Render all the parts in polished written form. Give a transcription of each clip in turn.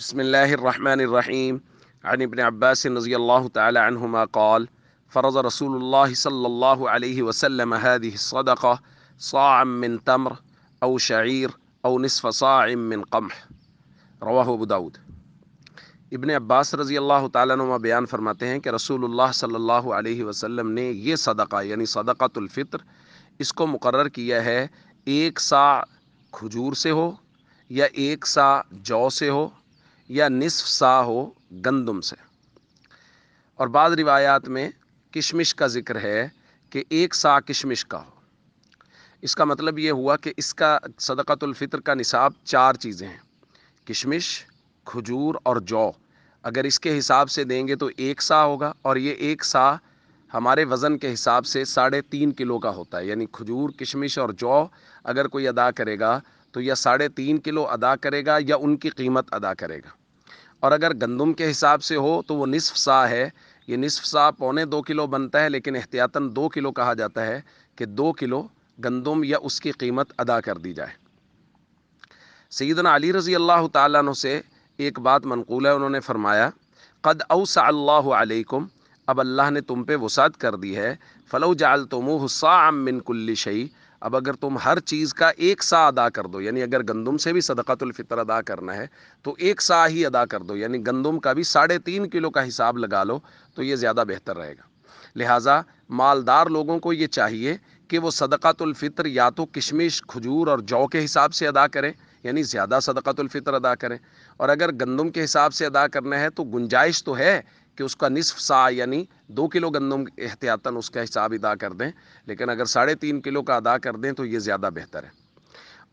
بسم الله الرحمن الرحيم عن ابن عباس رضي الله تعالى عنهما قال فرض رسول الله صلى الله عليه وسلم هذه الصدقة صاعا من تمر أو شعير أو نصف صاع من قمح رواہ ابو داود۔ ابن عباس رضی اللہ تعالیٰ عنہ بیان فرماتے ہیں کہ رسول اللہ صلی اللہ علیہ وسلم نے یہ صدقہ یعنی صدقۃ الفطر اس کو مقرر کیا ہے ایک سا کھجور سے ہو یا ایک سا جو سے ہو یا نصف سا ہو گندم سے، اور بعض روایات میں کشمش کا ذکر ہے کہ ایک سا کشمش کا ہو۔ اس کا مطلب یہ ہوا کہ اس کا صدقۃ الفطر کا نصاب چار چیزیں ہیں، کشمش، کھجور اور جو۔ اگر اس کے حساب سے دیں گے تو ایک سا ہوگا، اور یہ ایک سا ہمارے وزن کے حساب سے 3.5 کلو کا ہوتا ہے، یعنی کھجور، کشمش اور جو اگر کوئی ادا کرے گا تو یا 3.5 کلو ادا کرے گا یا ان کی قیمت ادا کرے گا۔ اور اگر گندم کے حساب سے ہو تو وہ نصف سا ہے، یہ نصف سا 1.25 کلو بنتا ہے، لیکن احتیاطاً 2 کلو کہا جاتا ہے کہ 2 کلو گندم یا اس کی قیمت ادا کر دی جائے۔ سیدنا علی رضی اللہ تعالیٰ عنہ سے ایک بات منقول ہے، انہوں نے فرمایا قد اوسع اللہ علیکم، اب اللہ نے تم پہ وسعت کر دی ہے، فلو جعلتموہ صاعا من کل شیء، اب اگر تم ہر چیز کا ایک سا ادا کر دو، یعنی اگر گندم سے بھی صدقۃ الفطر ادا کرنا ہے تو ایک سا ہی ادا کر دو، یعنی گندم کا بھی 3.5 کلو کا حساب لگا لو تو یہ زیادہ بہتر رہے گا۔ لہٰذا مالدار لوگوں کو یہ چاہیے کہ وہ صدقۃ الفطر یا تو کشمش، کھجور اور جو کے حساب سے ادا کریں، یعنی زیادہ صدقۃ الفطر ادا کریں، اور اگر گندم کے حساب سے ادا کرنا ہے تو گنجائش تو ہے کہ اس کا نصف سا یعنی 2 کلو گندم احتیاطاً اس کا حساب ادا کر دیں، لیکن اگر 3.5 کلو کا ادا کر دیں تو یہ زیادہ بہتر ہے۔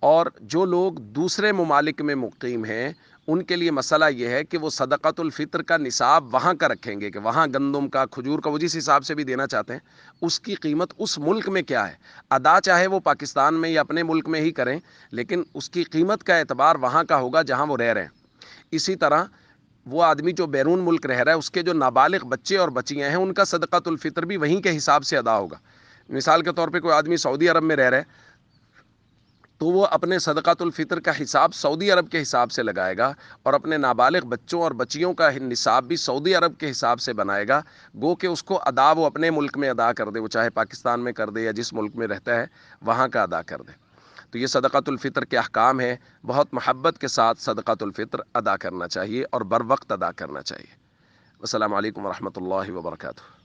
اور جو لوگ دوسرے ممالک میں مقیم ہیں ان کے لیے مسئلہ یہ ہے کہ وہ صدقۃ الفطر کا نصاب وہاں کا رکھیں گے کہ وہاں گندم کا، کھجور کا، وہ جس حساب سے بھی دینا چاہتے ہیں اس کی قیمت اس ملک میں کیا ہے، ادا چاہے وہ پاکستان میں یا اپنے ملک میں ہی کریں، لیکن اس کی قیمت کا اعتبار وہاں کا ہوگا جہاں وہ رہ رہے ہیں۔ اسی طرح وہ آدمی جو بیرون ملک رہ رہا ہے اس کے جو نابالغ بچے اور بچیاں ہیں ان کا صدقۃ الفطر بھی وہیں کے حساب سے ادا ہوگا۔ مثال کے طور پہ کوئی آدمی سعودی عرب میں رہ رہا ہے تو وہ اپنے صدقۃ الفطر کا حساب سعودی عرب کے حساب سے لگائے گا، اور اپنے نابالغ بچوں اور بچیوں کا نصاب بھی سعودی عرب کے حساب سے بنائے گا، گو کہ اس کو ادا وہ اپنے ملک میں ادا کر دے، وہ چاہے پاکستان میں کر دے یا جس ملک میں رہتا ہے وہاں کا ادا کر دے۔ تو یہ صدقۃ الفطر کے احکام ہیں، بہت محبت کے ساتھ صدقۃ الفطر ادا کرنا چاہیے اور بر وقت ادا کرنا چاہیے۔ السلام علیکم ورحمۃ اللہ وبرکاتہ۔